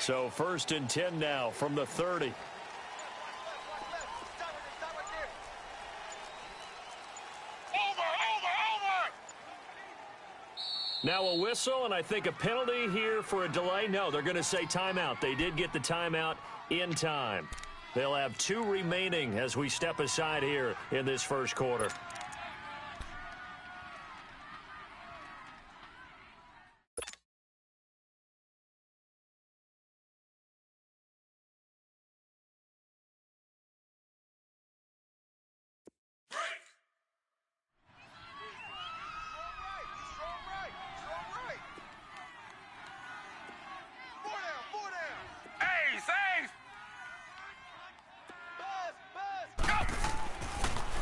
So 1st and 10 now from the 30. Now a whistle, and I think a penalty here for a delay. No, they're going to say timeout. They did get the timeout in time. They'll have 2 remaining as we step aside here in this first quarter.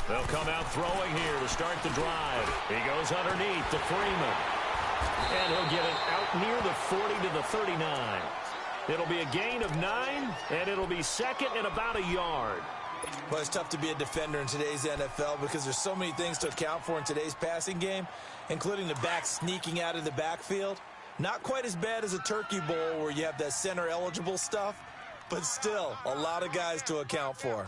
They'll come out throwing here to start the drive. He goes underneath to Freeman. And he'll get it out near the 40 to the 39. It'll be a gain of 9, and it'll be 2nd and about a yard. Well, it's tough to be a defender in today's NFL because there's so many things to account for in today's passing game, including the back sneaking out of the backfield. Not quite as bad as a turkey bowl where you have that center-eligible stuff, but still a lot of guys to account for.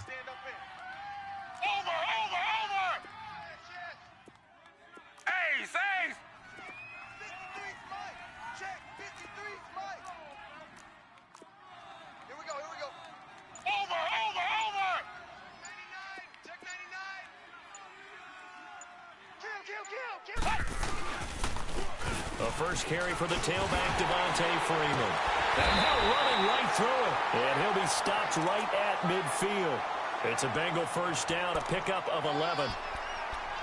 The first carry for the tailback, Devontae Freeman. And now running right through it. And he'll be stopped right at midfield. It's a Bengal first down, a pickup of 11.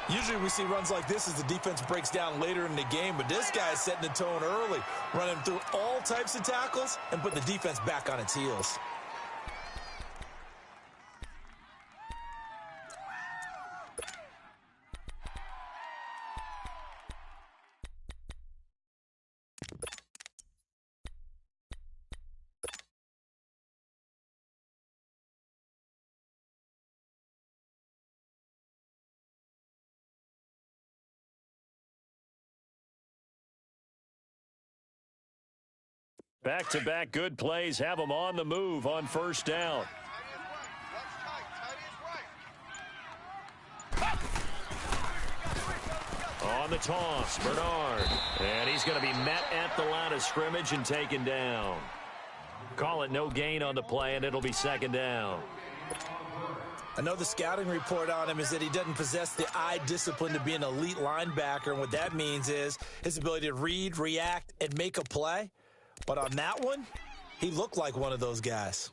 Usually we see runs like this as the defense breaks down later in the game, but this guy is setting the tone early, running through all types of tackles and putting the defense back on its heels. Back-to-back good plays have them on the move on first down. On the toss, Bernard. And he's going to be met at the line of scrimmage and taken down. Call it no gain on the play, and it'll be 2nd down. I know the scouting report on him is that he doesn't possess the eye discipline to be an elite linebacker, and what that means is his ability to read, react, and make a play. But on that one, he looked like one of those guys.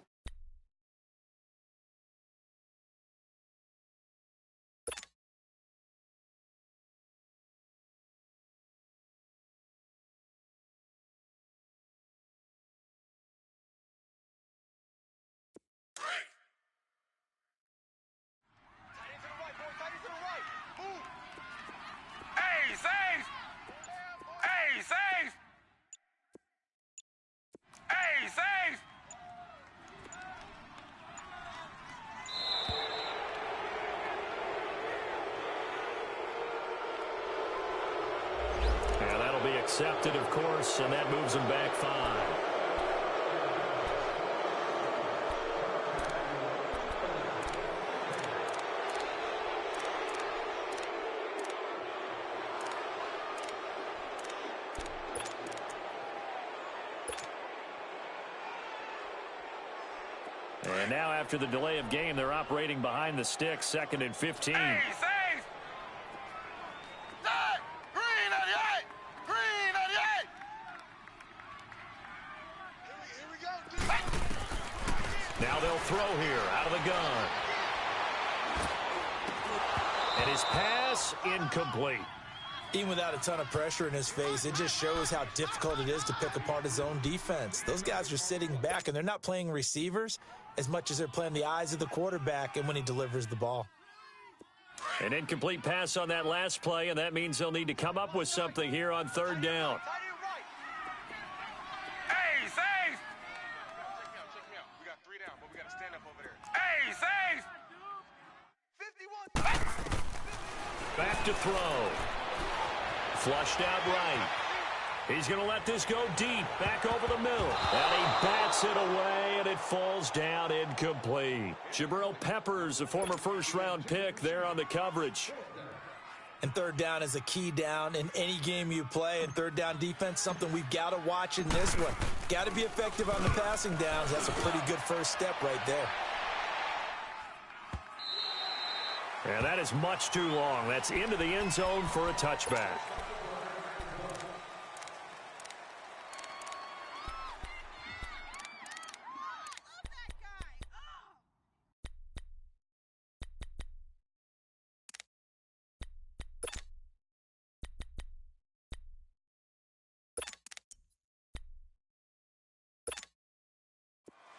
Accepted, of course, and that moves him back 5. And now after the delay of game, they're operating behind the sticks, 2nd and 15. Now they'll throw here out of the gun. And his pass incomplete. Even without a ton of pressure in his face, it just shows how difficult it is to pick apart his own defense. Those guys are sitting back, and they're not playing receivers as much as they're playing the eyes of the quarterback and when he delivers the ball. An incomplete pass on that last play, and that means they'll need to come up with something here on 3rd down. Back to throw. Flushed out right. He's going to let this go deep, back over the middle. And he bats it away, and it falls down incomplete. Jabril Peppers, a former first-round pick, there on the coverage. And third down is a key down in any game you play. And third down defense, something we've got to watch in this one. Got to be effective on the passing downs. That's a pretty good first step right there. And that is much too long. That's into the end zone for a touchback.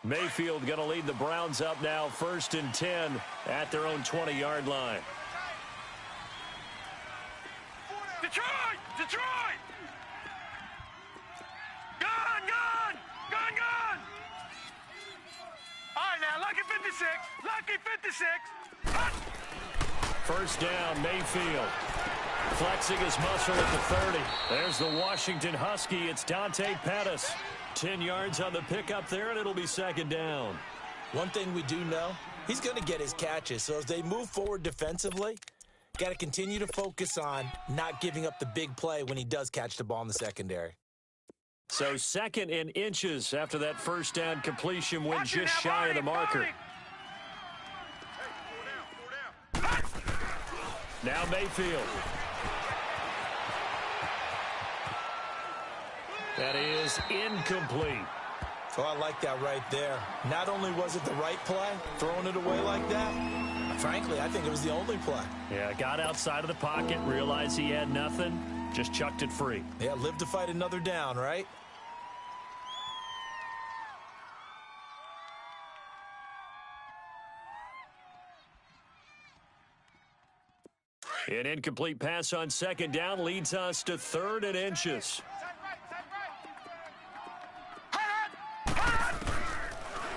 Mayfield going to lead the Browns up now, 1st and 10 at their own 20-yard line. Detroit! Detroit! Gone! Gone! Gone! Gone! All right, now, lucky 56. Lucky 56. Hut! First down, Mayfield. Flexing his muscle at the 30. There's the Washington Husky. It's Dante Pettis. 10 yards on the pickup there, and it'll be 2nd down. One thing we do know, he's going to get his catches. So as they move forward defensively, got to continue to focus on not giving up the big play when he does catch the ball in the secondary. So 2nd and inches after that first down completion when just shy of the marker. Now Mayfield. That is incomplete. Oh, I like that right there. Not only was it the right play, throwing it away like that, frankly, I think it was the only play. Yeah, got outside of the pocket, realized he had nothing, just chucked it free. Yeah, live to fight another down, right? An incomplete pass on 2nd down leads us to 3rd and inches.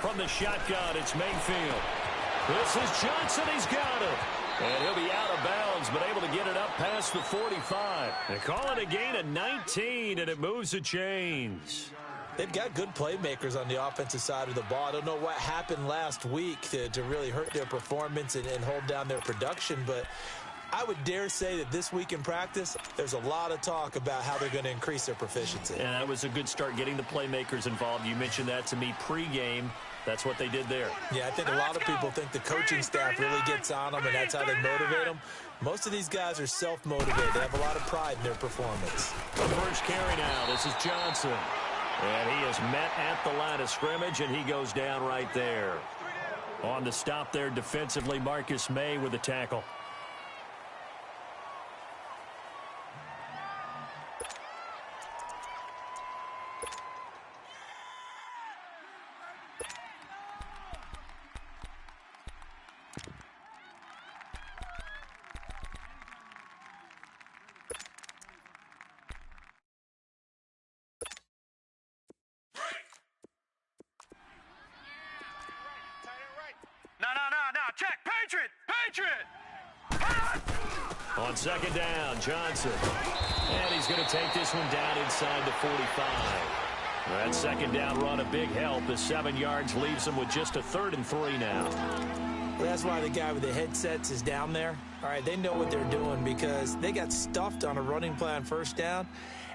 From the shotgun, it's Mayfield. This is Johnson. He's got it. And he'll be out of bounds, but able to get it up past the 45. They call it a gain of 19, and it moves the chains. They've got good playmakers on the offensive side of the ball. I don't know what happened last week to really hurt their performance and hold down their production, but I would dare say that this week in practice, there's a lot of talk about how they're going to increase their proficiency. And that was a good start, getting the playmakers involved. You mentioned that to me pregame. That's what they did there. Yeah, I think a lot of people think the coaching staff really gets on them, and that's how they motivate them. Most of these guys are self-motivated. They have a lot of pride in their performance. The first carry now. This is Johnson. And he is met at the line of scrimmage, and he goes down right there. On the stop there defensively, Marcus May with a tackle. No, check, Patriot! On 2nd down, Johnson. And he's going to take this one down inside the 45. That 2nd down run a big help. The 7 yards leaves him with just a 3rd and 3 now. Well, that's why the guy with the headsets is down there. All right, they know what they're doing because they got stuffed on a running play on 1st down.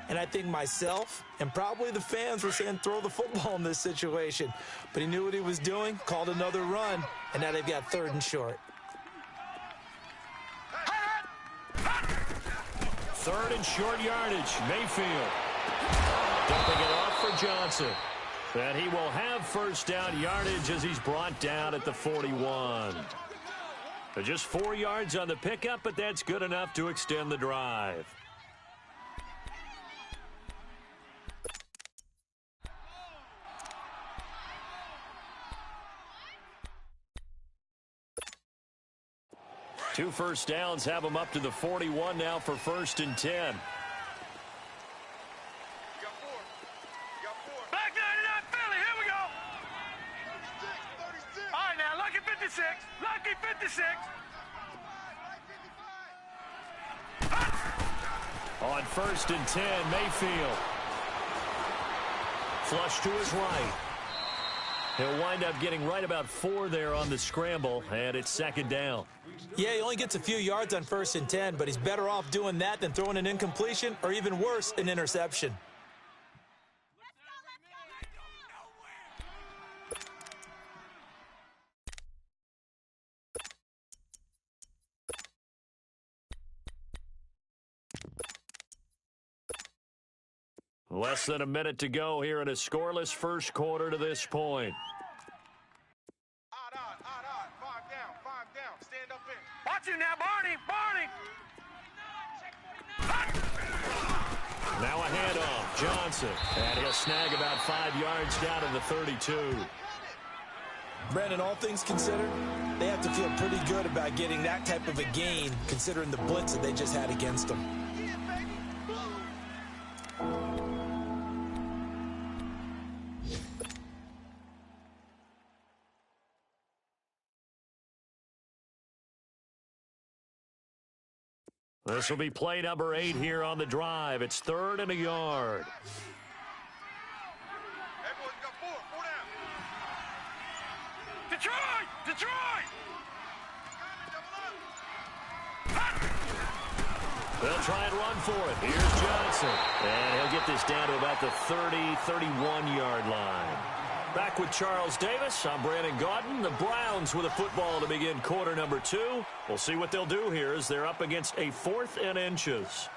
And I think myself and probably the fans were saying throw the football in this situation. But he knew what he was doing, called another run, and now they've got 3rd and short. 3rd and short yardage. Mayfield dumping it off for Johnson. And he will have 1st down yardage as he's brought down at the 41. So just 4 yards on the pickup, but that's good enough to extend the drive. Two 1st downs have them up to the 41 now for 1st and 10. Back 99 Philly, here we go. All right, now, lucky 56. Lucky 56. On 1st and 10, Mayfield Flush to his right. He'll wind up getting right about 4 there on the scramble, and it's second down. Yeah, he only gets a few yards on 1st and 10, but he's better off doing that than throwing an incompletion or even worse, an interception. Less than a minute to go here in a scoreless first quarter to this point. Five down. Stand up in. Watch it now, Barney. Now a handoff. Johnson. And he'll snag about 5 yards down to the 32. Brandon, all things considered, they have to feel pretty good about getting that type of a gain, considering the blitz that they just had against them. This will be play number 8 here on the drive. It's 3rd and a yard. Everyone's got four down. Detroit! They'll try and run for it. Here's Johnson. And he'll get this down to about the 30, 31-yard line. Back with Charles Davis, I'm Brandon Gaudin. The Browns with a football to begin quarter number 2. We'll see what they'll do here as they're up against a 4th and inches.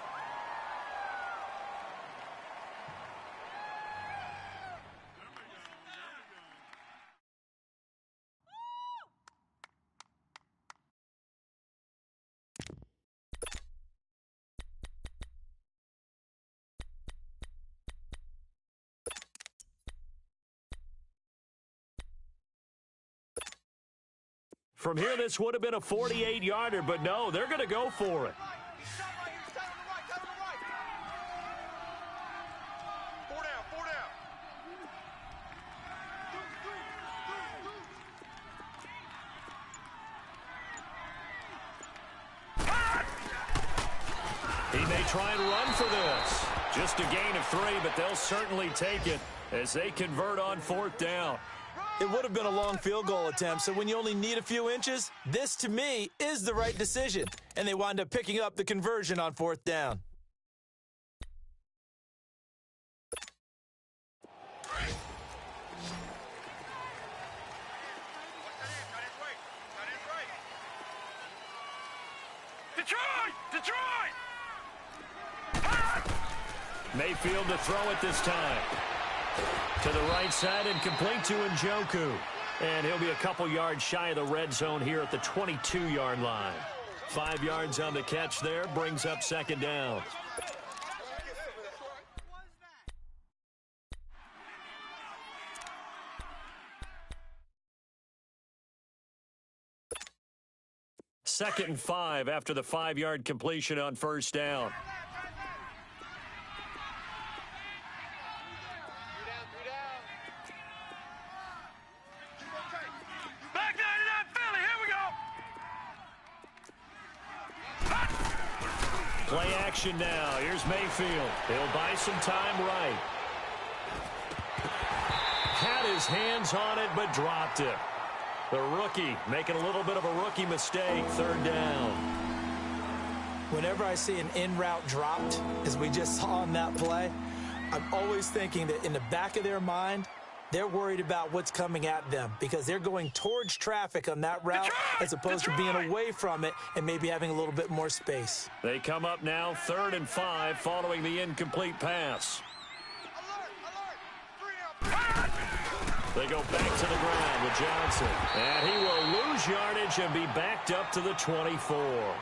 From here, this would have been a 48-yarder, but no, they're going to go for it. Four down. He may try and run for this. Just a gain of 3, but they'll certainly take it as they convert on 4th down. It would have been a long field goal attempt, so when you only need a few inches, this, to me, is the right decision. And they wind up picking up the conversion on 4th down. Detroit! Mayfield to throw it this time. To the right side and complete to Njoku. And he'll be a couple yards shy of the red zone here at the 22-yard line. 5 yards on the catch there, brings up second down. Second and 5 after the 5-yard completion on first down. Play action now. Here's Mayfield. He'll buy some time right. Had his hands on it, but dropped it. The rookie making a little bit of a rookie mistake. 3rd down. Whenever I see an in-route dropped, as we just saw on that play, I'm always thinking that in the back of their mind, they're worried about what's coming at them because they're going towards traffic on that route as opposed to being away from it and maybe having a little bit more space. They come up now 3rd and 5 following the incomplete pass. They go back to the ground with Johnson. And he will lose yardage and be backed up to the 24.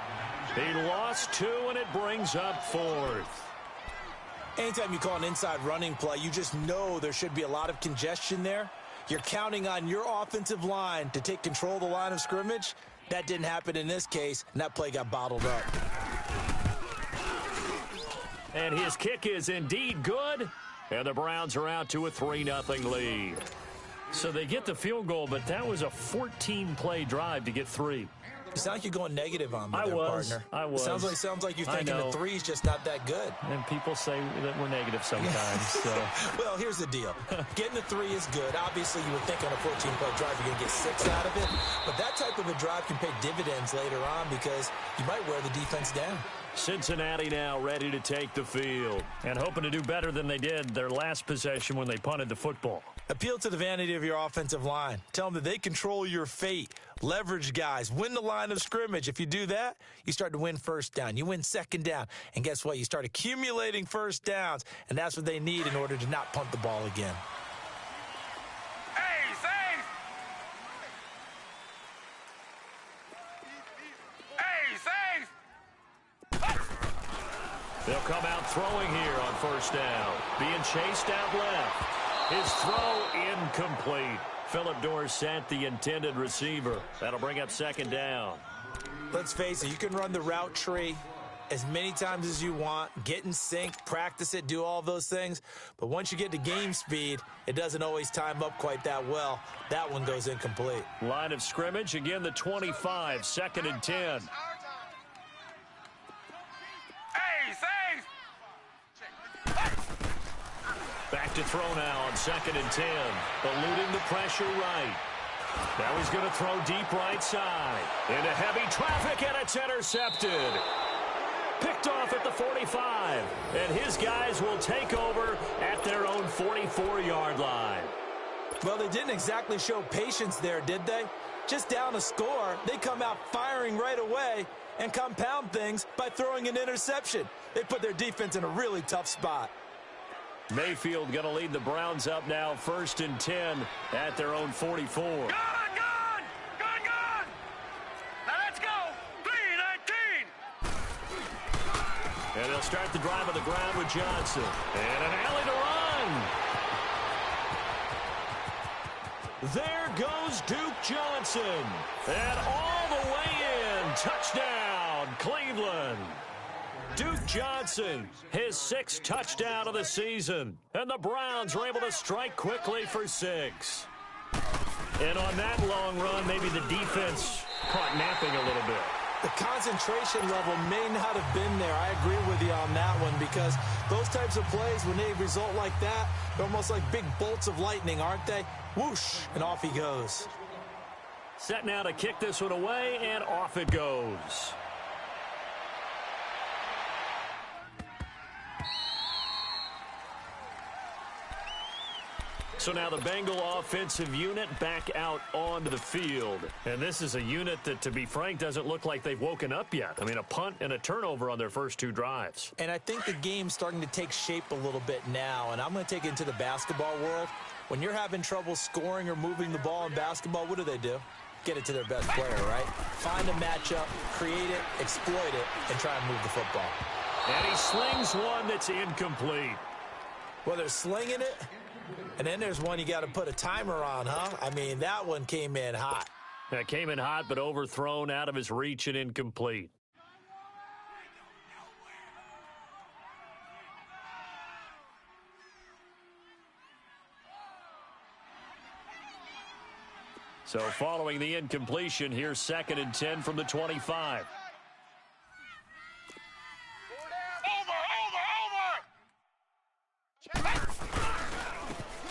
He lost 2, and it brings up 4th. Anytime you call an inside running play, you just know there should be a lot of congestion there. You're counting on your offensive line to take control of the line of scrimmage. That didn't happen in this case, and that play got bottled up. And his kick is indeed good, and the Browns are out to a 3-0 lead. So they get the field goal, but that was a 14-play drive to get 3. You sound like you're going negative on me, partner. I was. Sounds like you're thinking the three's just not that good. And people say that we're negative sometimes. So. Well, here's the deal. Getting the three is good. Obviously, you would think on a 14-play drive you're going to get 6 out of it. But that type of a drive can pay dividends later on because you might wear the defense down. Cincinnati now ready to take the field and hoping to do better than they did their last possession when they punted the football. Appeal to the vanity of your offensive line. Tell them that they control your fate. Leverage guys. Win the line of scrimmage. If you do that, you start to win first down. You win second down. And guess what? You start accumulating first downs. And that's what they need in order to not punt the ball again. They'll come out throwing here on first down. Being chased out left. His throw incomplete. Philip Dorsett, the intended receiver. That'll bring up second down. Let's face it, you can run the route tree as many times as you want, get in sync, practice it, do all those things. But once you get to game speed, it doesn't always time up quite that well. That one goes incomplete. Line of scrimmage, again the 25, 2nd and 10. Back to throw now on 2nd and 10. Eluding the pressure right. Now he's going to throw deep right side. Into heavy traffic, and it's intercepted. Picked off at the 45. And his guys will take over at their own 44-yard line. Well, they didn't exactly show patience there, did they? Just down a score, they come out firing right away and compound things by throwing an interception. They put their defense in a really tough spot. Mayfield going to lead the Browns up now, 1st and 10 at their own 44. Gone! Now let's go! 3:19! And they'll start the drive on the ground with Johnson. And an alley to run. There goes Duke Johnson. And all the way in. Touchdown, Cleveland. Duke Johnson, his 6th touchdown of the season. And the Browns were able to strike quickly for 6. And on that long run, maybe the defense caught napping a little bit. The concentration level may not have been there. I agree with you on that one because those types of plays, when they result like that, they're almost like big bolts of lightning, aren't they? Whoosh, and off he goes. Set now to kick this one away, and off it goes. So now the Bengal offensive unit back out onto the field. And this is a unit that, to be frank, doesn't look like they've woken up yet. I mean, a punt and a turnover on their first 2 drives. And I think the game's starting to take shape a little bit now. And I'm going to take it into the basketball world. When you're having trouble scoring or moving the ball in basketball, what do? Get it to their best player, right? Find a matchup, create it, exploit it, and try and move the football. And he slings one that's incomplete. Well, they're slinging it. And then there's one you got to put a timer on, huh? I mean, that one came in hot. That came in hot, but overthrown, out of his reach, and incomplete. So following the incompletion, here's 2nd and 10 from the 25.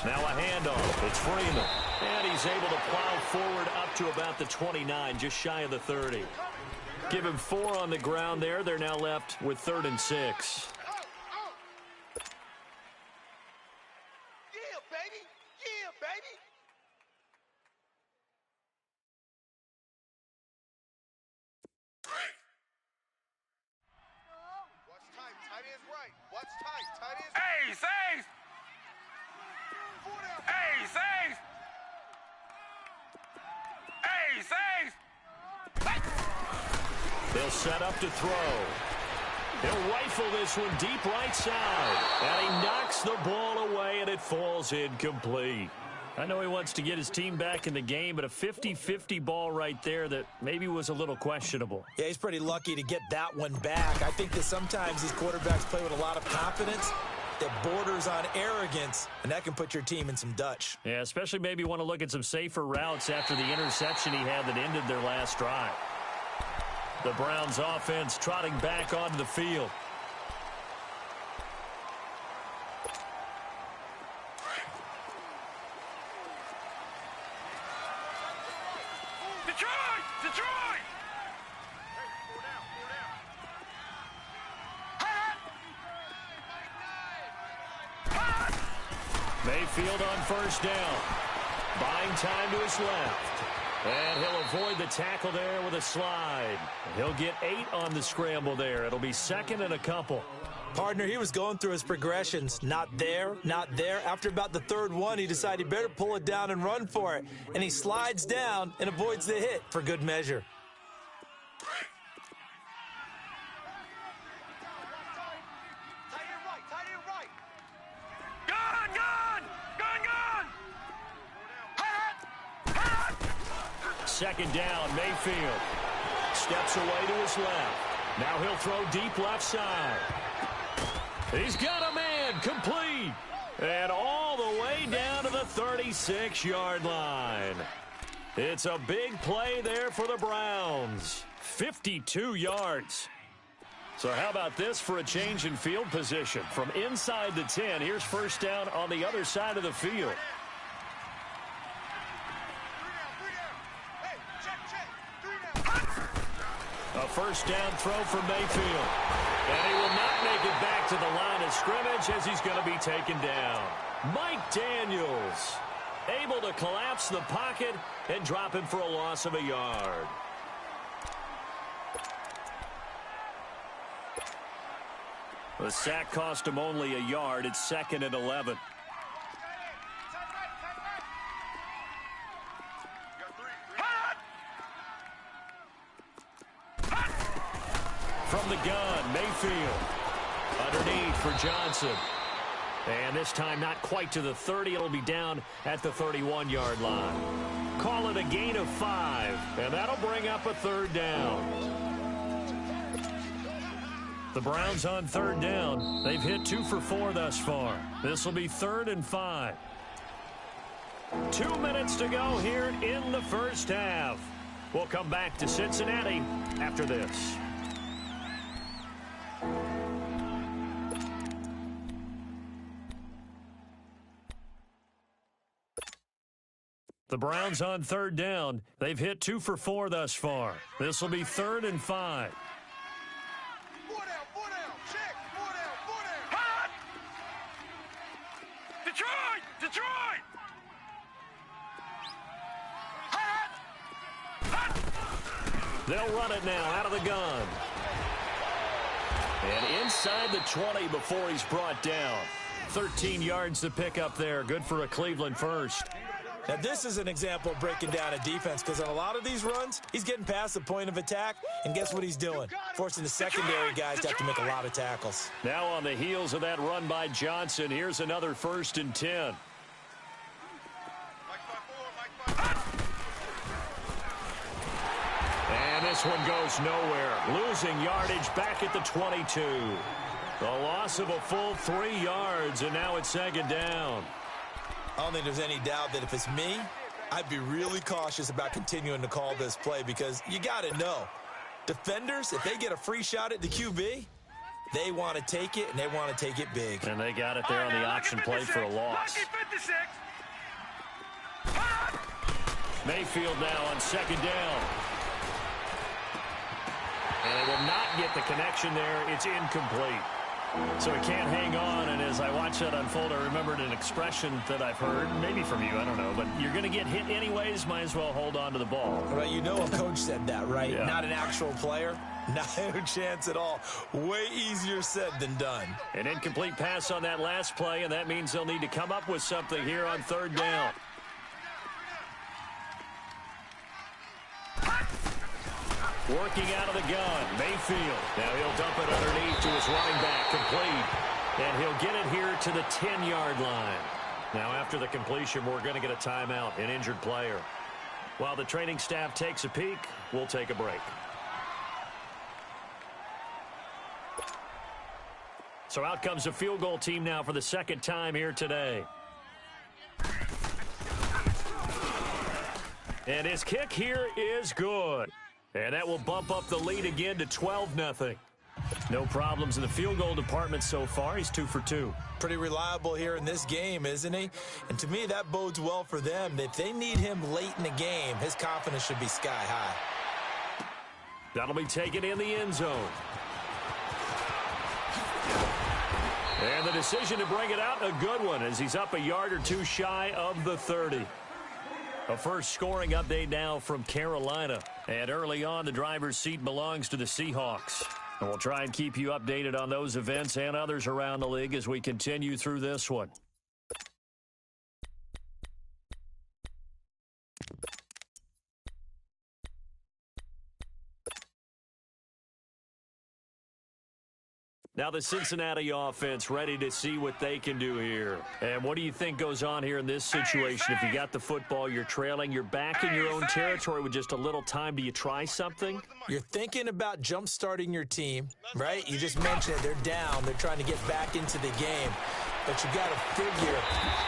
Now a handoff. It's Freeman. And he's able to plow forward up to about the 29, just shy of the 30. Give him 4 on the ground there. They're now left with 3rd and 6. Yeah, baby! Yeah, baby! What's tight? Tight is right. What's tight? Tight is Hey, Saves! Hey, Saves! Hey, Saves! They'll set up to throw. He'll rifle this one deep right side. And he knocks the ball away, and it falls incomplete. I know he wants to get his team back in the game, but a 50-50 ball right there that maybe was a little questionable. Yeah, he's pretty lucky to get that one back. I think that sometimes these quarterbacks play with a lot of confidence that borders on arrogance, and that can put your team in some Dutch. Yeah, especially maybe want to look at some safer routes after the interception he had that ended their last drive. The Browns offense trotting back onto the field. Detroit! Detroit! Mayfield on first down. Buying time to his left. And he'll avoid the tackle there with a slide. He'll get 8 on the scramble there. It'll be second and a couple. Partner, he was going through his progressions. Not there, not there. After about the third one, he decided he better pull it down and run for it. And he slides down and avoids the hit for good measure. Second down, Mayfield. Steps away to his left. Now he'll throw deep left side. He's got a man, complete. And all the way down to the 36-yard line. It's a big play there for the Browns. 52 yards. So how about this for a change in field position? From inside the 10, here's first down on the other side of the field. A first down throw for Mayfield. And he will not make it back to the line of scrimmage as he's going to be taken down. Mike Daniels able to collapse the pocket and drop him for a loss of a yard. The sack cost him only a yard. It's second and 11. From the gun, Mayfield. Underneath for Johnson. And this time not quite to the 30. It'll be down at the 31-yard line. Call it a gain of 5. And that'll bring up a third down. The Browns on third down. They've hit 2 for 4 thus far. This will be 3rd and 5. 2 minutes to go here in the first half. We'll come back to Cincinnati after this. The Browns on third down. They've hit 2 for 4 thus far. This will be 3rd and 5. Hot! Detroit! Detroit! Hot! Hot! They'll run it now out of the gun. And inside the 20 before he's brought down. 13 yards to pick up there. Good for a Cleveland first. Now, this is an example of breaking down a defense because on a lot of these runs, he's getting past the point of attack, and guess what he's doing? Forcing the secondary guys to have to make a lot of tackles. Now on the heels of that run by Johnson, here's another 1st and 10. And this one goes nowhere. Losing yardage back at the 22. The loss of a full 3 yards, and now it's second down. I don't think there's any doubt that if it's me, I'd be really cautious about continuing to call this play because you got to know, defenders, if they get a free shot at the QB, they want to take it, and they want to take it big. And they got it there on the option play for a loss. Mayfield now on second down. And it will not get the connection there. It's incomplete. So he can't hang on, and as I watch that unfold, I remembered an expression that I've heard, maybe from you, I don't know, but you're going to get hit anyways, might as well hold on to the ball. Right, you know a coach said that, right? Yeah. Not an actual player. Not a chance at all. Way easier said than done. An incomplete pass on that last play, and that means they'll need to come up with something here on third down. Working out of the gun, Mayfield. Now he'll dump it underneath to his running back, complete. And he'll get it here to the 10-yard line. Now after the completion, we're going to get a timeout, an injured player. While the training staff takes a peek, we'll take a break. So out comes the field goal team now for the second time here today. And his kick here is good. And that will bump up the lead again to 12-0. No problems in the field goal department so far. He's 2 for 2. Pretty reliable here in this game, isn't he? And to me, that bodes well for them. If they need him late in the game, his confidence should be sky high. That'll be taken in the end zone. And the decision to bring it out, a good one, as he's up a yard or two shy of the 30. A first scoring update now from Carolina. And early on, the driver's seat belongs to the Seahawks. And we'll try and keep you updated on those events and others around the league as we continue through this one. Now the Cincinnati offense ready to see what they can do here. And what do you think goes on here in this situation? If you got the football, you're trailing, you're back in your own territory with just a little time. Do you try something? You're thinking about jump-starting your team, right? You just mentioned it. They're down. They're trying to get back into the game. But you got to figure,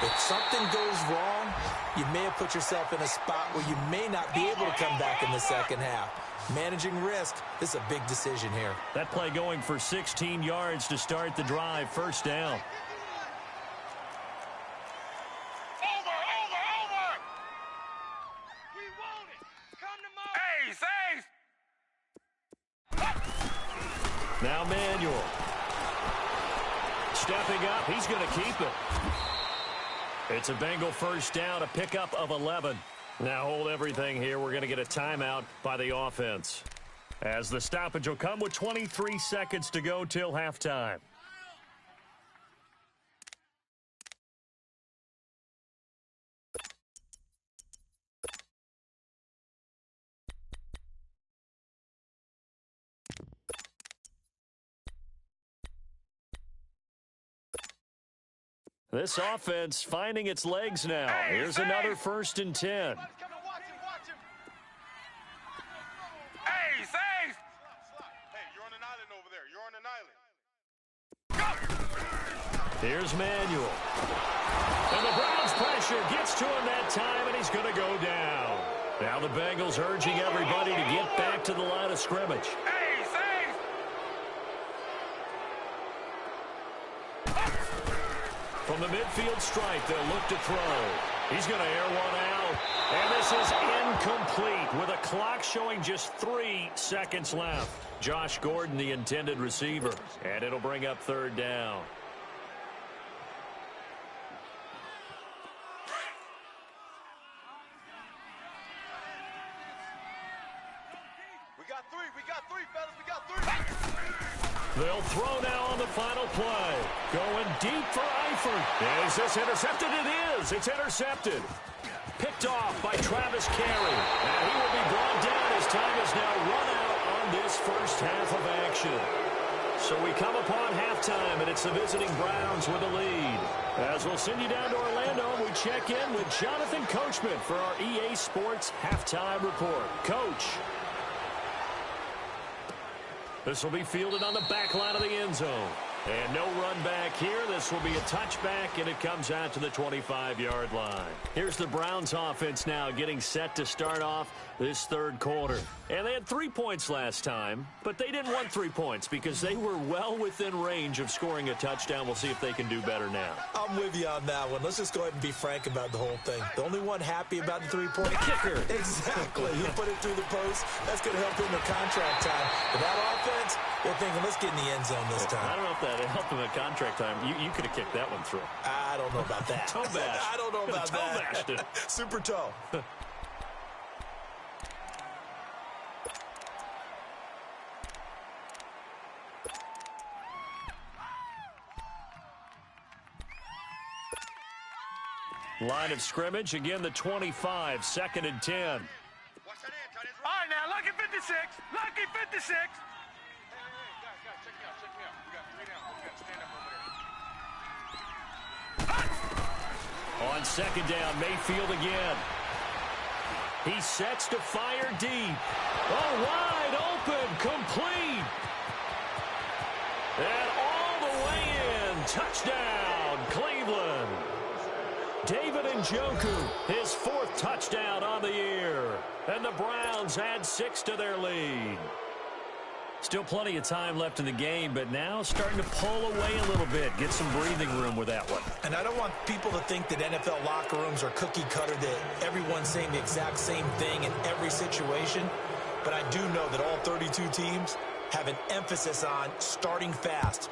if something goes wrong, you may have put yourself in a spot where you may not be able to come back in the second half. Managing risk, this is a big decision here. That play going for 16 yards to start the drive. First down. Over! We want it! Come to Mo! Ace! Now Manuel. Stepping up, he's going to keep it. It's a Bengal first down, a pickup of 11. Now hold everything here. We're going to get a timeout by the offense, as the stoppage will come with 23 seconds to go till halftime. This offense finding its legs now. Here's another 1st and 10. Watch him! Ace! Hey, you're on an island over there. You're on an island. Here's Manuel. And the Browns pressure gets to him that time, and he's going to go down. Now the Bengals urging everybody to get back to the line of scrimmage. From the midfield stripe, they'll look to throw. He's going to air one out. And this is incomplete with a clock showing just 3 seconds left. Josh Gordon, the intended receiver. And it'll bring up 3rd down. We got three, fellas. We got three. They'll throw now on the final play. Going deep for Eifert. Is this intercepted? It is. It's intercepted. Picked off by Travis Carey. And he will be brought down as time is now run out on this first half of action. So we come upon halftime, and it's the visiting Browns with the lead. As we'll send you down to Orlando, we check in with Jonathan Coachman for our EA Sports Halftime Report. Coach. This will be fielded on the back line of the end zone. And no run back here. This will be a touchback, and it comes out to the 25-yard line. Here's the Browns offense now getting set to start off this 3rd quarter. And they had 3 points last time, but they didn't want 3 points because they were well within range of scoring a touchdown. We'll see if they can do better now. I'm with you on that one. Let's just go ahead and be frank about the whole thing. The only one happy about the 3-point kicker. Exactly. He'll put it through the post. That's going to help in their contract time. But that offense, they're thinking, let's get in the end zone this time. I don't know if that helped them at contract time. You could have kicked that one through. I don't know about that. Toe bash. I don't know about toe that. Bashed it. Super toe. Line of scrimmage, again the 25, 2nd and 10. Watch that in, tight ends. All right, now, lucky 56. Lucky 56. Hey, guys, check me out. We got 3 down. We got to stand up over there. On 2nd down, Mayfield again. He sets to fire deep. Oh, wide open, complete. And all the way in. Touchdown, Cleveland. David Njoku, his 4th touchdown on the year. And the Browns add 6 to their lead. Still plenty of time left in the game, but now starting to pull away a little bit. Get some breathing room with that one. And I don't want people to think that NFL locker rooms are cookie cutter, that everyone's saying the exact same thing in every situation. But I do know that all 32 teams have an emphasis on starting fast.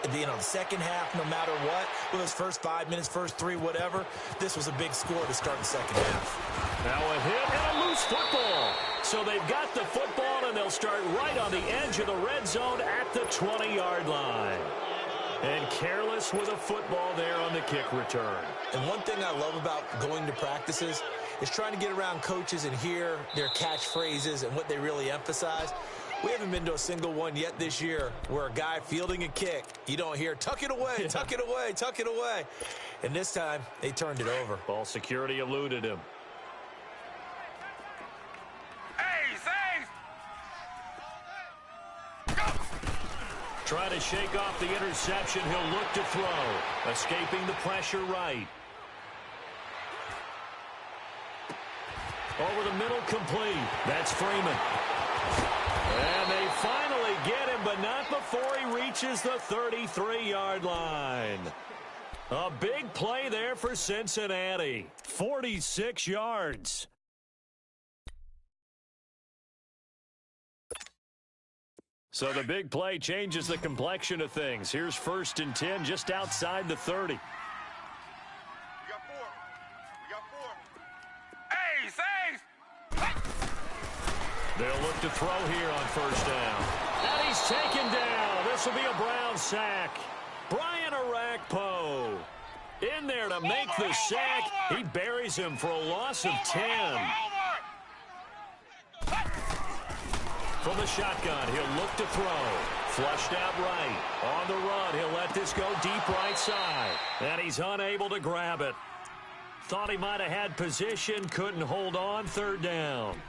The second half, no matter what, with those first 5 minutes, first 3, whatever, this was a big score to start the second half. Now a hit and a loose football. So they've got the football, and they'll start right on the edge of the red zone at the 20-yard line. And careless with a football there on the kick return. And one thing I love about going to practices is trying to get around coaches and hear their catchphrases and what they really emphasize. We haven't been to a single one yet this year where a guy fielding a kick, you don't hear, tuck it away, tuck it away, tuck it away. And this time, they turned it over. Ball security eluded him. Try to shake off the interception. He'll look to throw. Escaping the pressure right. Over the middle, complete. That's Freeman. And they finally get him, but not before he reaches the 33-yard line. A big play there for Cincinnati. 46 yards. So the big play changes the complexion of things. Here's 1st and 10 just outside the 30. We got 4. We got 4. They'll look to throw here on 1st down. And he's taken down. This will be a Brown sack. Brian Orakpo in there to make the sack. He buries him for a loss of 10. From the shotgun, he'll look to throw. Flushed out right. On the run, he'll let this go deep right side. And he's unable to grab it. Thought he might have had position, couldn't hold on. 3rd down.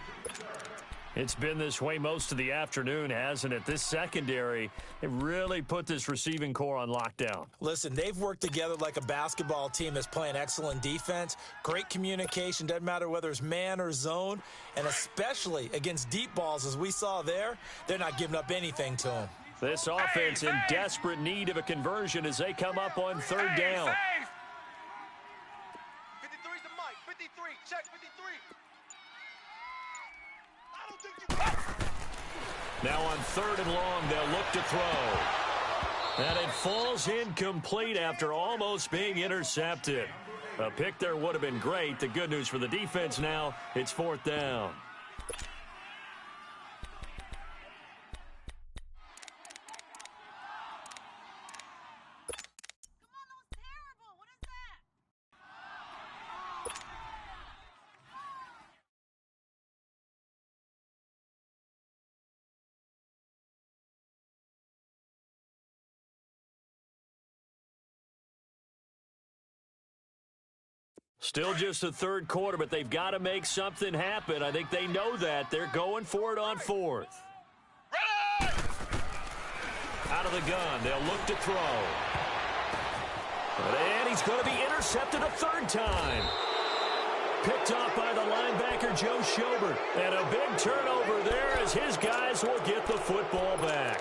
It's been this way most of the afternoon, hasn't it? This secondary, they really put this receiving core on lockdown. Listen, they've worked together like a basketball team that's playing excellent defense. Great communication, doesn't matter whether it's man or zone. And especially against deep balls, as we saw there, they're not giving up anything to them. This offense in desperate need of a conversion as they come up on 3rd down. 53's the mic. 53. Check 53. Now on 3rd and long, they'll look to throw. And it falls incomplete after almost being intercepted. A pick there would have been great. The good news for the defense now, it's 4th down. Still just the 3rd quarter, but they've got to make something happen. I think they know that. They're going for it on 4th. Ready! Out of the gun, they'll look to throw. And he's going to be intercepted a 3rd time. Picked off by the linebacker, Joe Schobert. And a big turnover there as his guys will get the football back.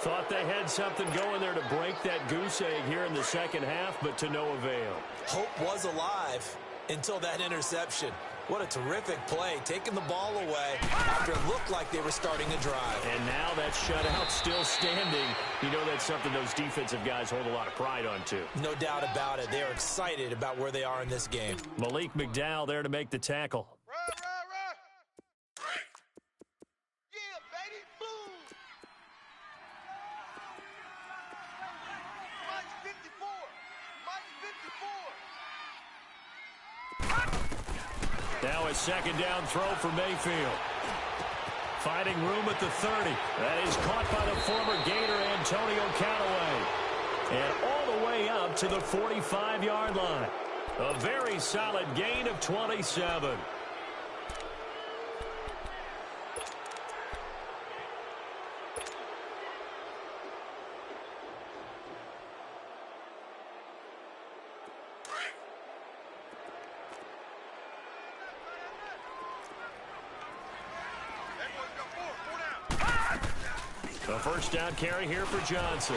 Thought they had something going there to break that goose egg here in the second half, but to no avail. Hope was alive until that interception. What a terrific play, taking the ball away after it looked like they were starting a drive. And now that shutout still standing. You know that's something those defensive guys hold a lot of pride on, too. No doubt about it. They are excited about where they are in this game. Malik McDowell there to make the tackle. Run! Yeah, baby! Boom! Mike's 54! Mike's 54! Now a 2nd down throw for Mayfield. Finding room at the 30. That is caught by the former Gator Antonio Callaway. And all the way up to the 45-yard line. A very solid gain of 27. first down carry here for Johnson.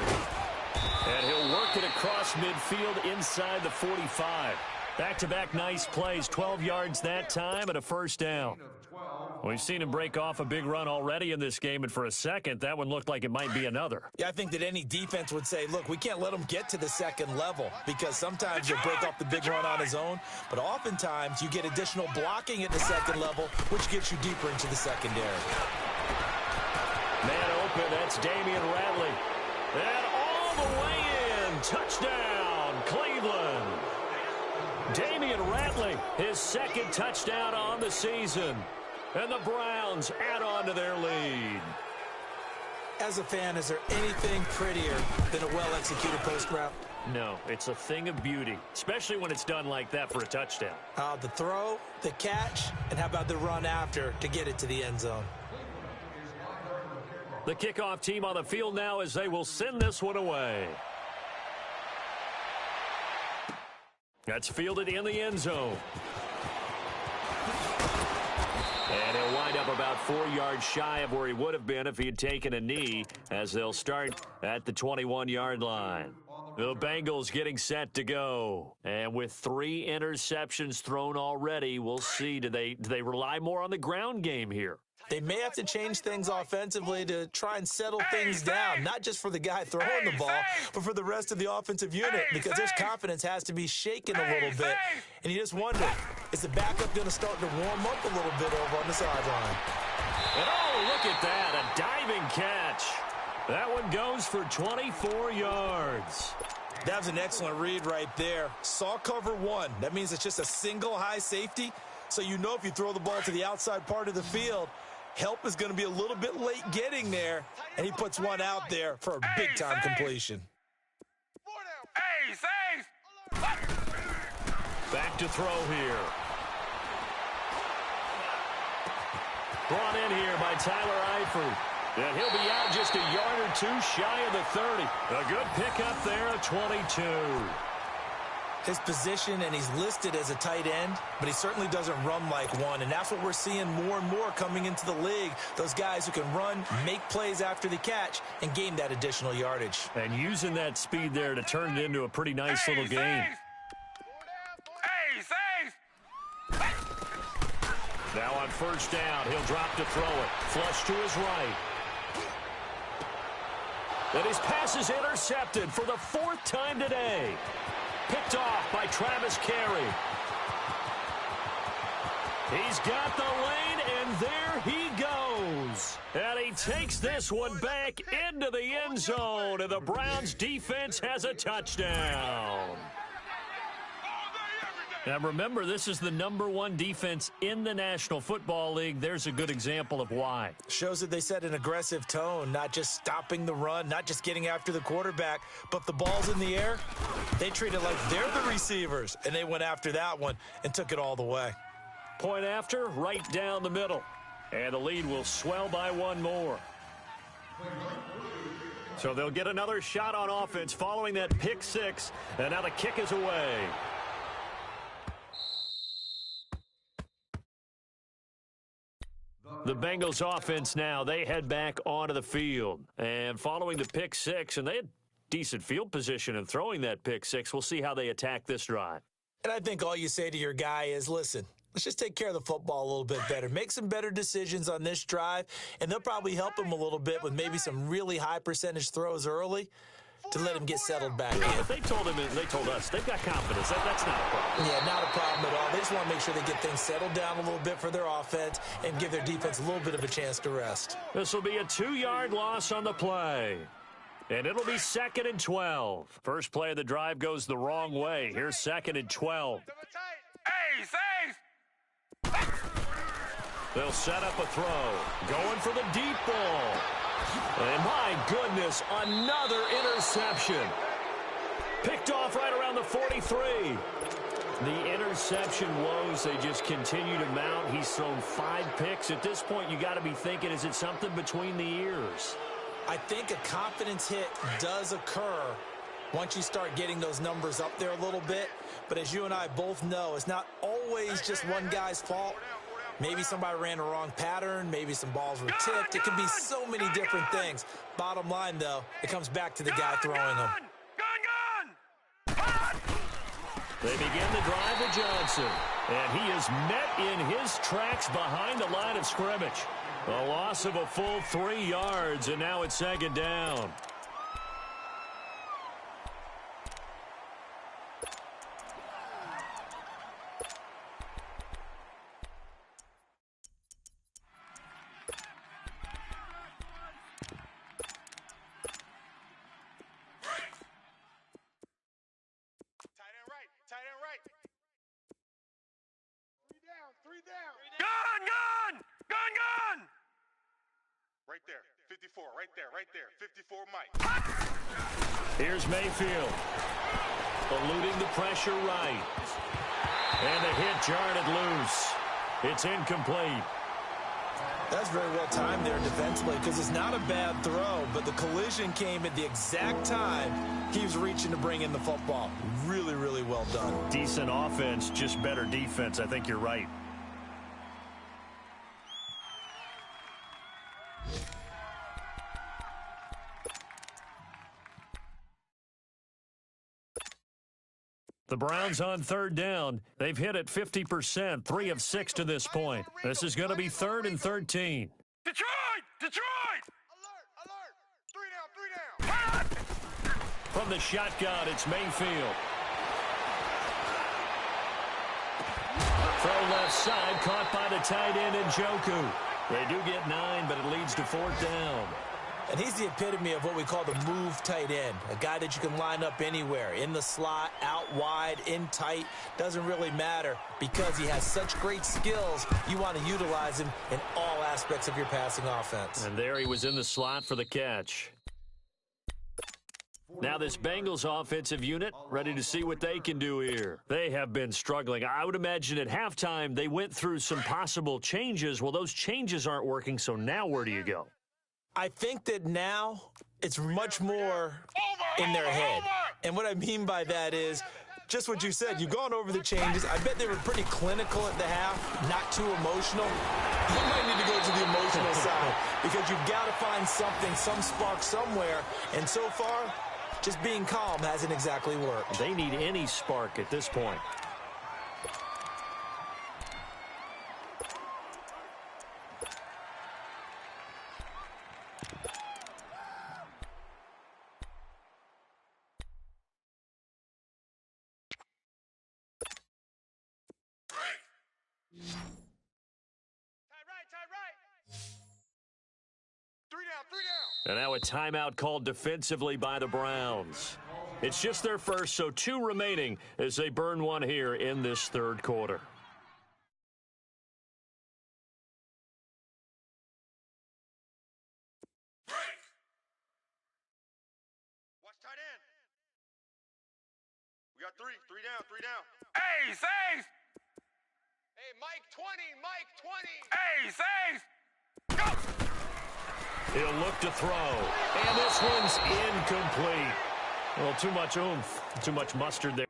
And he'll work it across midfield inside the 45. Back-to-back nice plays, 12 yards that time and a first down. We've seen him break off a big run already in this game, and for a second, that one looked like it might be another. Yeah, I think that any defense would say, look, we can't let him get to the second level because sometimes he'll break off the big run on his own, but oftentimes you get additional blocking at the second level, which gets you deeper into the secondary. Man open, that's Damian Ratley. And all the way in, touchdown, Cleveland. Damian Ratley, his second touchdown on the season. And the Browns add on to their lead. As a fan, is there anything prettier than a well-executed post route? No, it's a thing of beauty, especially when it's done like that for a touchdown. The throw, the catch, and how about the run after to get it to the end zone? The kickoff team on the field now as they will send this one away. That's fielded in the end zone. And he'll wind up about 4 yards shy of where he would have been if he had taken a knee, as they'll start at the 21-yard line. The Bengals getting set to go. And with 3 interceptions thrown already, we'll see. Do they rely more on the ground game here? They may have to change things offensively to try and settle things down, not just for the guy throwing the ball, but for the rest of the offensive unit, because their confidence has to be shaken a little bit. And you just wonder, is the backup going to start to warm up a little bit over on the sideline? And oh, look at that, a diving catch. That one goes for 24 yards. That was an excellent read right there. Saw cover 1. That means it's just a single high safety. So you know if you throw the ball to the outside part of the field, help is going to be a little bit late getting there, and he puts one out there for a big-time completion. Back to throw here. Brought in here by Tyler Eifert. And he'll be out just a yard or 2 shy of the 30. A good pickup there at 22. His position, and he's listed as a tight end, but he certainly doesn't run like one, and that's what we're seeing more and more coming into the league. Those guys who can run, make plays after the catch, and gain that additional yardage. And using that speed there to turn it into a pretty nice little game. Now on first down, he'll drop to throw it. Flush to his right. And his pass is intercepted for the 4th time today. Picked off by Travis Carey. He's got the lane, and there he goes. And he takes this one back into the end zone, and the Browns defense has a touchdown. Now remember, this is the #1 defense in the National Football League. There's a good example of why. Shows that they set an aggressive tone, not just stopping the run, not just getting after the quarterback, but the ball's in the air. They treat it like they're the receivers, and they went after that one and took it all the way. Point after, right down the middle. And the lead will swell by 1 more. So they'll get another shot on offense following that pick 6, and now the kick is away. The Bengals offense now, they head back onto the field. And following the pick 6, and they had decent field position in throwing that pick 6, we'll see how they attack this drive. And I think all you say to your guy is, listen, let's just take care of the football a little bit better. Make some better decisions on this drive, and they'll probably help him a little bit with maybe some really high percentage throws early to let him get settled back in. If they told him, they told us, they've got confidence. That's not a problem. Yeah, not a problem at all. They just want to make sure they get things settled down a little bit for their offense and give their defense a little bit of a chance to rest. This will be a 2-yard loss on the play. And it'll be 2nd and 12. First play of the drive goes the wrong way. Here's 2nd and 12. They'll set up a throw. Going for the deep ball. And my goodness, another interception. Picked off right around the 43. The interception woes, they just continue to mount. He's thrown 5 picks. At this point, you got to be thinking, is it something between the ears? I think a confidence hit does occur once you start getting those numbers up there a little bit. But as you and I both know, it's not always just one guy's fault. Maybe somebody ran a wrong pattern. Maybe some balls were tipped. It could be so many different things. Bottom line, though, it comes back to the guy throwing them. They begin the drive with Johnson, and he is met in his tracks behind the line of scrimmage. A loss of a full 3 yards, and now it's second down. Tight end right. Three down. Gun! Right there, 54, right there, 54 Mike. Here's Mayfield, eluding the pressure right. And the hit jarred it loose. It's incomplete. That's very well timed there defensively because it's not a bad throw, but the collision came at the exact time he was reaching to bring in the football. Really, really well done. Decent offense, just better defense. I think you're right. The Browns on third down. They've hit it 50%, 3 of 6 to this point. This is going to be 3rd and 13. Detroit! Alert! 3 down! From the shotgun, it's Mayfield. Throw left side, caught by the tight end Njoku. They do get 9, but it leads to 4th down. And he's the epitome of what we call the move tight end, a guy that you can line up anywhere, in the slot, out wide, in tight, doesn't really matter because he has such great skills. You want to utilize him in all aspects of your passing offense. And there he was in the slot for the catch. Now this Bengals offensive unit ready to see what they can do here. They have been struggling. I would imagine at halftime they went through some possible changes. Well, those changes aren't working, so now where do you go? I think that now it's much more in their head. And what I mean by that is just what you said. You've gone over the changes. I bet they were pretty clinical at the half, not too emotional. You might need to go to the emotional side because you've got to find something, some spark somewhere. And so far, just being calm hasn't exactly worked. They need any spark at this point. Tight right. 3 down. And now a timeout called defensively by the Browns. It's just their first, so 2 remaining as they burn one here in this third quarter. Watch tight end. We got 3 down. Ace! Hey, Mike 20. Ace! Go! He'll look to throw, and this one's incomplete. Well, too much oomph, too much mustard there.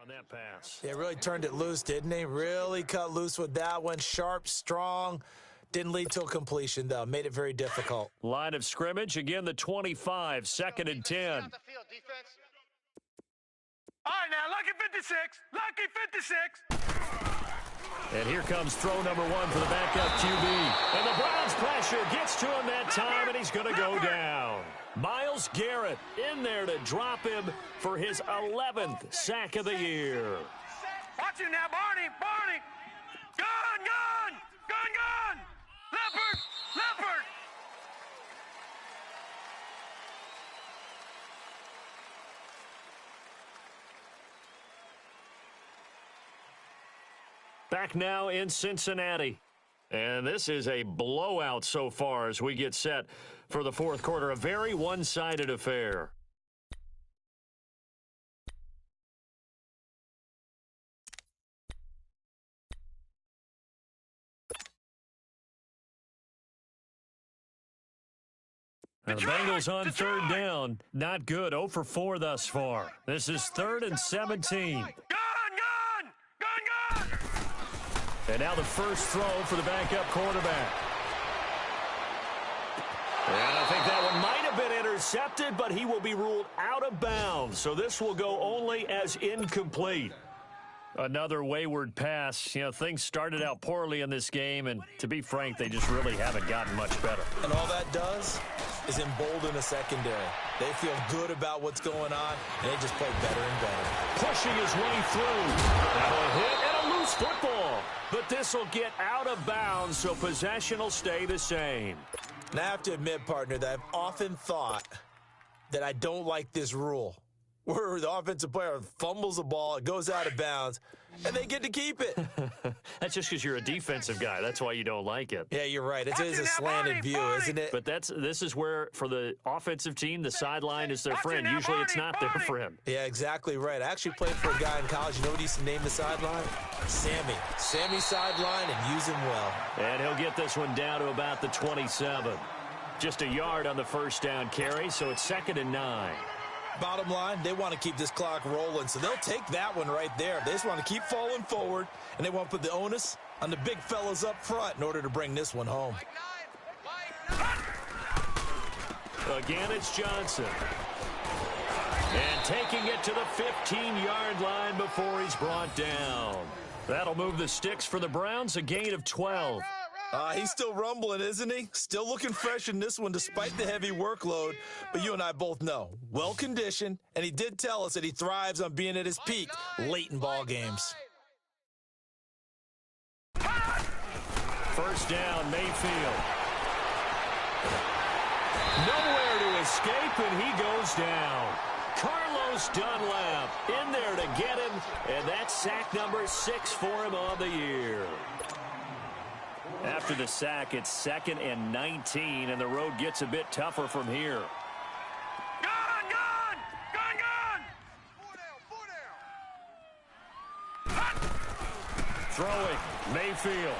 On that pass. They really turned it loose, didn't they? Really cut loose with that one. Sharp, strong. Didn't lead to a completion, though. Made it very difficult. Line of scrimmage, again the 25, 2nd and 10. Out the field, defense. All right, now, lucky 56. And here comes throw number 1 for the backup QB. And the Browns pressure gets to him that time, and he's going to go down. Myles Garrett in there to drop him for his 11th sack of the year. Watch it now, Barney! Gun! Leopard! Back now in Cincinnati. And this is a blowout so far as we get set for the fourth quarter. A very one-sided affair. Now the Bengals on third down. Not good. 0 for 4 thus far. This is 3rd and 17. Gun! And now the first throw for the backup quarterback. And I think that one might have been intercepted, but he will be ruled out of bounds. So this will go only as incomplete. Another wayward pass. You know, things started out poorly in this game, and to be frank, they just really haven't gotten much better. And all that does is embolden a secondary. They feel good about what's going on, and they just play better and better. Pushing his way through. That'll hit and a loose football. But this will get out of bounds, so possession will stay the same. And I have to admit, partner, that I've often thought that I don't like this rule, where the offensive player fumbles the ball, it goes out of bounds, and they get to keep it. That's just because you're a defensive guy. That's why you don't like it. Yeah, you're right. It is a slanted view, isn't it? But this is where, for the offensive team, the sideline is their friend. Usually it's not their friend. Yeah, exactly right. I actually played for a guy in college. You know what he used to name the sideline? Sammy. Sammy sideline, and use him well. And he'll get this one down to about the 27. Just a yard on the first down carry, so it's 2nd and 9. Bottom line, they want to keep this clock rolling, so they'll take that one right there. They just want to keep falling forward, and they want to put the onus on the big fellas up front in order to bring this one home. Again, it's Johnson. And taking it to the 15-yard line before he's brought down. That'll move the sticks for the Browns, a gain of 12. He's still rumbling, isn't he? Still looking fresh in this one despite the heavy workload. But you and I both know, well-conditioned, and he did tell us that he thrives on being at his peak late in ball games. First down, Mayfield. Nowhere to escape, and he goes down. Carlos Dunlap in there to get him, and that's sack number 6 for him on the year. After the sack, it's 2nd and 19, and the road gets a bit tougher from here. Gun! Throwing, Mayfield.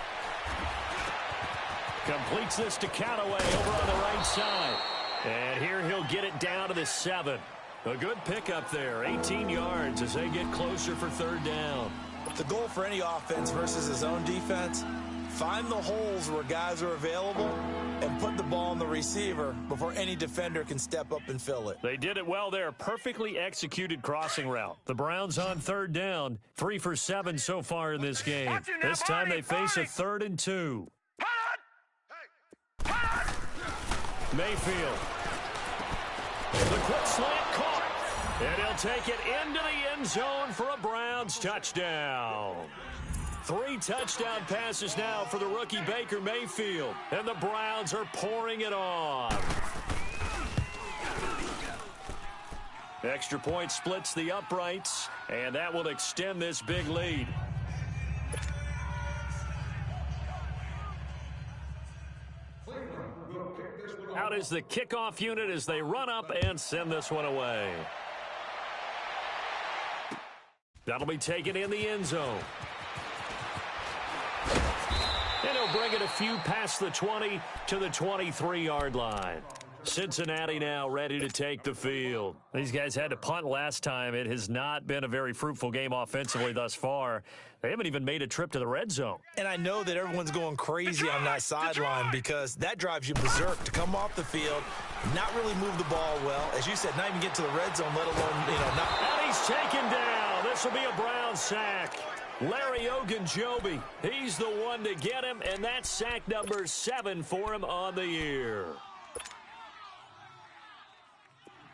Completes this to Callaway over on the right side. And here he'll get it down to the 7. A good pickup there, 18 yards as they get closer for 3rd down. The goal for any offense versus his own defense, find the holes where guys are available and put the ball on the receiver before any defender can step up and fill it. They did it well there. Perfectly executed crossing route. The Browns on 3rd down. 3 for 7 so far in this game. This time they face a 3rd and 2. Mayfield. The quick slant caught. And he'll take it into the end zone for a Browns touchdown. 3 touchdown passes now for the rookie Baker Mayfield. And the Browns are pouring it on. Extra point splits the uprights, and that will extend this big lead. Out is the kickoff unit as they run up and send this one away. That'll be taken in the end zone. And he'll bring it a few past the 20 to the 23-yard line. Cincinnati now ready to take the field. These guys had to punt last time. It has not been a very fruitful game offensively thus far. They haven't even made a trip to the red zone. And I know that everyone's going crazy on that sideline because that drives you berserk to come off the field, not really move the ball well. As you said, not even get to the red zone, let alone, not. And he's taken down. This will be a Brown sack. Larry Ogunjobi, he's the one to get him, and that's sack number 7 for him on the year.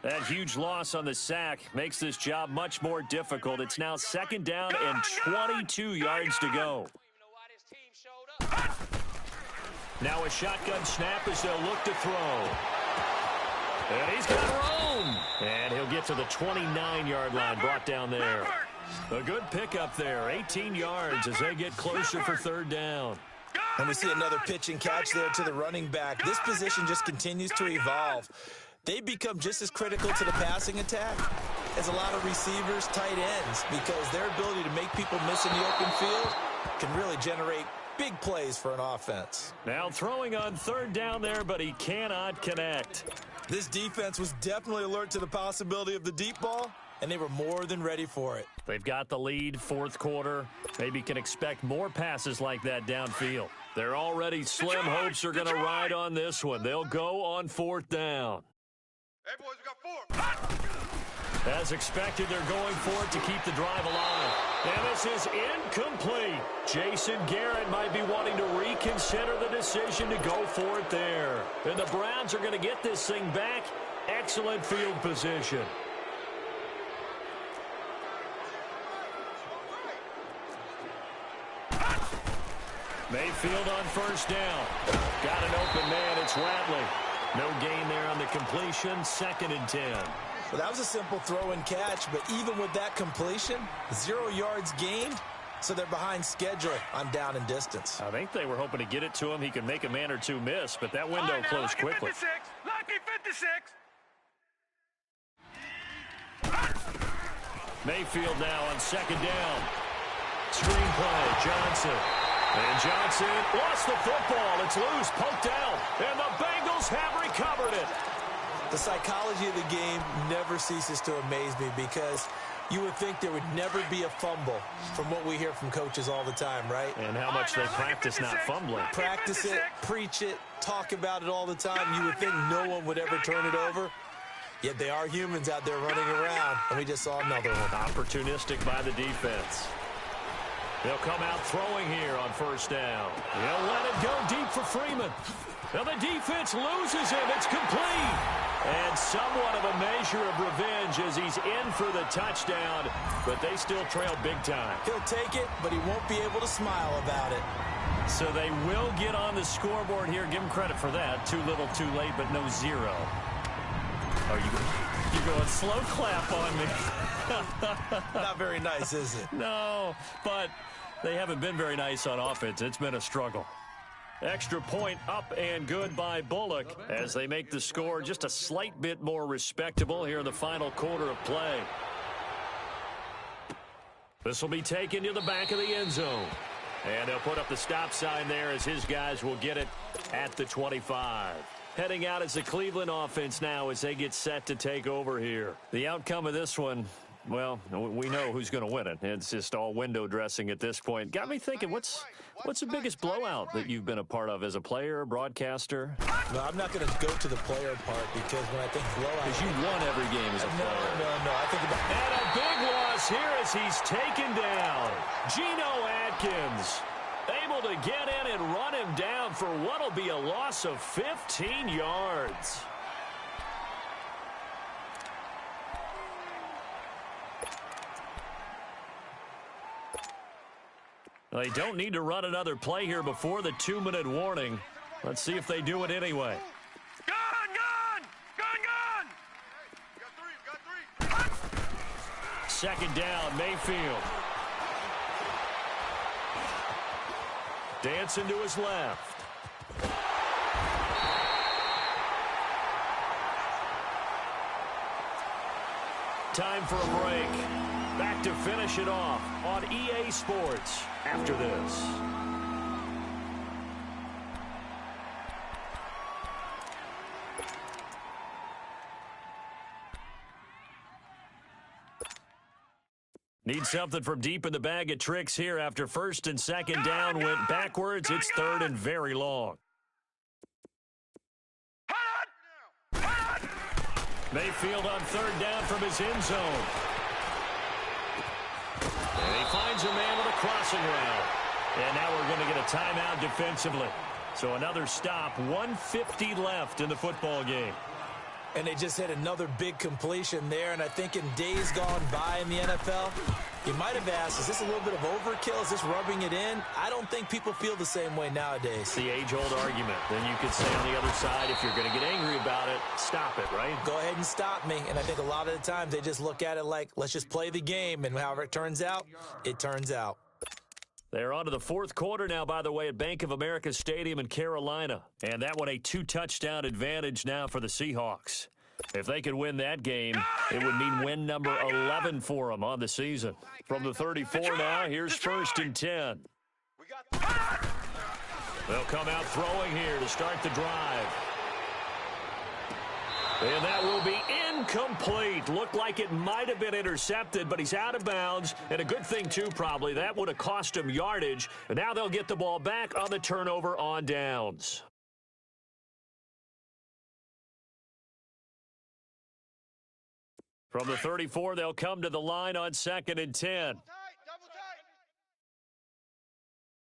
That huge loss on the sack makes this job much more difficult. It's now 2nd down and 22 yards to go. Now a shotgun snap as they'll look to throw. And he's got room. And he'll get to the 29-yard line, brought down there. A good pickup there, 18 yards as they get closer for 3rd down. And we see another pitch and catch there to the running back. This position just continues to evolve. They become just as critical to the passing attack as a lot of receivers, tight ends, because their ability to make people miss in the open field can really generate big plays for an offense. Now throwing on 3rd down there, but he cannot connect. This defense was definitely alert to the possibility of the deep ball, and they were more than ready for it. They've got the lead, fourth quarter. Maybe can expect more passes like that downfield. Their already slim hopes are going to ride on this one. They'll go on fourth down. Hey, boys, we got 4. As expected, they're going for it to keep the drive alive. And this is incomplete. Jason Garrett might be wanting to reconsider the decision to go for it there. And the Browns are going to get this thing back. Excellent field position. Mayfield on first down. Got an open man. It's Ratley. No gain there on the completion. 2nd and 10. Well, that was a simple throw and catch, but even with that completion, 0 yards gained, so they're behind schedule on down and distance. I think they were hoping to get it to him. He could make a man or two miss, but that window closed quickly. 56. Lucky 56. Mayfield now on 2nd down. Screen play, Johnson. And Johnson lost the football. It's loose, poked out, and the Bengals have recovered it. The psychology of the game never ceases to amaze me because you would think there would never be a fumble from what we hear from coaches all the time, right? And how much they practice not fumbling. Practice it, preach it, talk about it all the time. You would think no one would ever turn it over. Yet they are humans out there running around, and we just saw another one. Opportunistic by the defense. They'll come out throwing here on first down. They'll let it go deep for Freeman. Now the defense loses him. It's complete. And somewhat of a measure of revenge as he's in for the touchdown, but they still trail big time. He'll take it, but he won't be able to smile about it. So they will get on the scoreboard here. Give him credit for that. Too little, too late, but no 0. Oh, you're going slow clap on me. Not very nice, is it? No, but they haven't been very nice on offense. It's been a struggle. Extra point up and good by Bullock as they make the score just a slight bit more respectable here in the final quarter of play. This will be taken to the back of the end zone. And they'll put up the stop sign there as his guys will get it at the 25. Heading out as the Cleveland offense now as they get set to take over here. The outcome of this one, well, we know who's going to win it. It's just all window dressing at this point. Got me thinking, what's the biggest blowout that you've been a part of as a player, broadcaster? No, I'm not going to go to the player part because when I think blowout... Because you won every game as a player. No. I think about... And a big loss here as he's taken down. Geno Atkins able to get in and run him down for what will be a loss of 15 yards. They don't need to run another play here before the 2-minute warning. Let's see if they do it anyway. Gun! 2nd down, Mayfield. Dancing to his left. Time for a break. Back to finish it off on EA Sports after this. Need something from deep in the bag of tricks here after 1st and 2nd down went backwards. It's 3rd and very long. Mayfield on 3rd down from his end zone. And he finds a man with a crossing route. And now we're going to get a timeout defensively. So another stop, 1:50 left in the football game. And they just hit another big completion there. And I think in days gone by in the NFL, you might have asked, is this a little bit of overkill? Is this rubbing it in? I don't think people feel the same way nowadays. The age-old argument. Then you could say on the other side, if you're going to get angry about it, stop it, right? Go ahead and stop me. And I think a lot of the times they just look at it like, let's just play the game. And however it turns out, it turns out. They're on to the 4th quarter now, by the way, at Bank of America Stadium in Carolina. And that one a 2-touchdown advantage now for the Seahawks. If they could win that game, it would mean win number 11 for them on the season. From the 34 now, here's 1st and 10. They'll come out throwing here to start the drive. And that will be incomplete. Looked like it might have been intercepted, but he's out of bounds. And a good thing, too, probably. That would have cost him yardage. And now they'll get the ball back on the turnover on downs. From the 34, they'll come to the line on 2nd and 10. Double tight.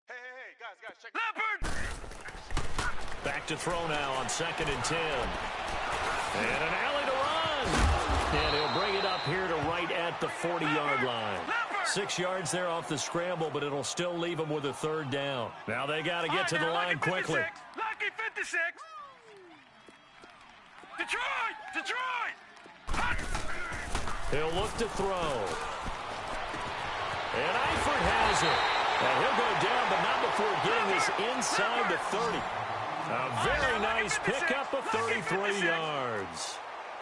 Hey, guys, check. Leopard! Back to throw now on 2nd and 10. And an alley to run. And he'll bring it up here to right at the 40-yard line. 6 yards there off the scramble, but it'll still leave him with a 3rd down. Now they got to get to the line quickly. Lucky 56. Detroit! Hot. He'll look to throw. And Eifert has it. And he'll go down, but not before getting this inside the 30. A very nice pickup of 33 yards.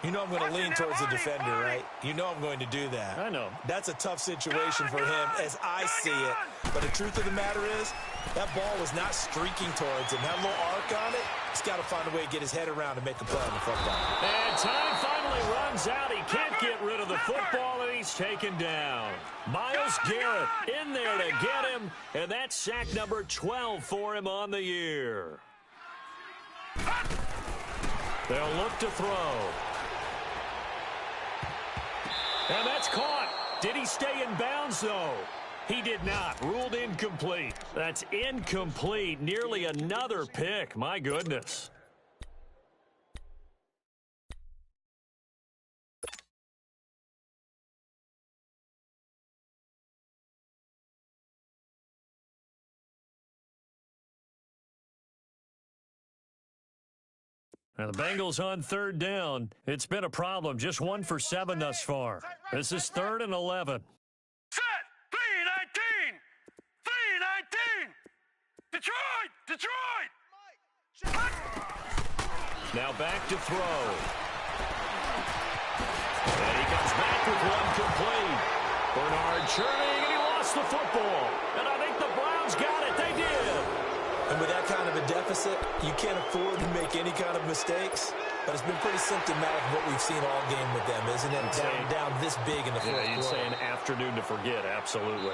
You know I'm going to lean towards the defender, right? You know I'm going to do that. I know. That's a tough situation for him as I see it. But the truth of the matter is, that ball was not streaking towards him. That little arc on it, he's got to find a way to get his head around and make a play on the football. And time finally runs out. He can't get rid of the football, and he's taken down. Myles Garrett in there to get him, and that's sack number 12 for him on the year. They'll look to throw. And that's caught. Did he stay in bounds, though? He did not. Ruled incomplete. That's incomplete. Nearly another pick. My goodness. Now the Bengals on 3rd down. It's been a problem. Just 1 for 7 thus far. This is 3rd and 11. Set. 319. 319. Detroit! Now back to throw. And he comes back with one complete. Bernard churning, and he lost the football. And I think the Browns got it. They did. And with that kind of a deficit, you can't afford to make any kind of mistakes. But it's been pretty symptomatic of what we've seen all game with them, isn't it? Down this big in the fourth quarter. You'd say an afternoon to forget, absolutely.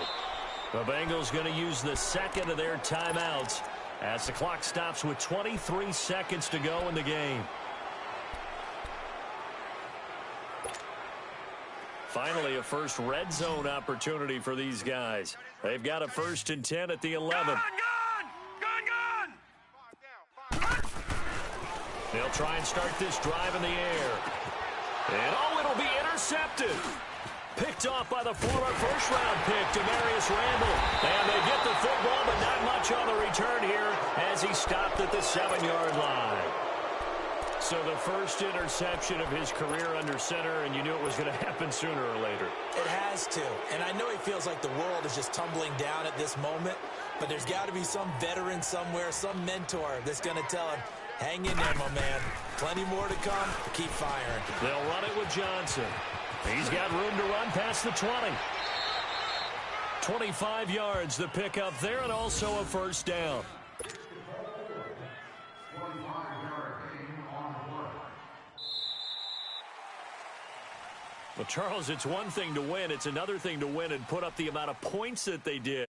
The Bengals going to use the second of their timeouts as the clock stops with 23 seconds to go in the game. Finally, a first red zone opportunity for these guys. They've got a 1st and 10 at the 11. Gun! They'll try and start this drive in the air. And, it'll be intercepted. Picked off by the former first-round pick, Demarius Randall. And they get the football, but not much on the return here as he stopped at the 7-yard line. So the first interception of his career under center, and you knew it was going to happen sooner or later. It has to. And I know he feels like the world is just tumbling down at this moment, but there's got to be some veteran somewhere, some mentor that's going to tell him, hang in there, my man. Plenty more to come. Keep firing. They'll run it with Johnson. He's got room to run past the 20. 25 yards the pickup there, and also a 1st down. Well, Charles, it's one thing to win. It's another thing to win and put up the amount of points that they did.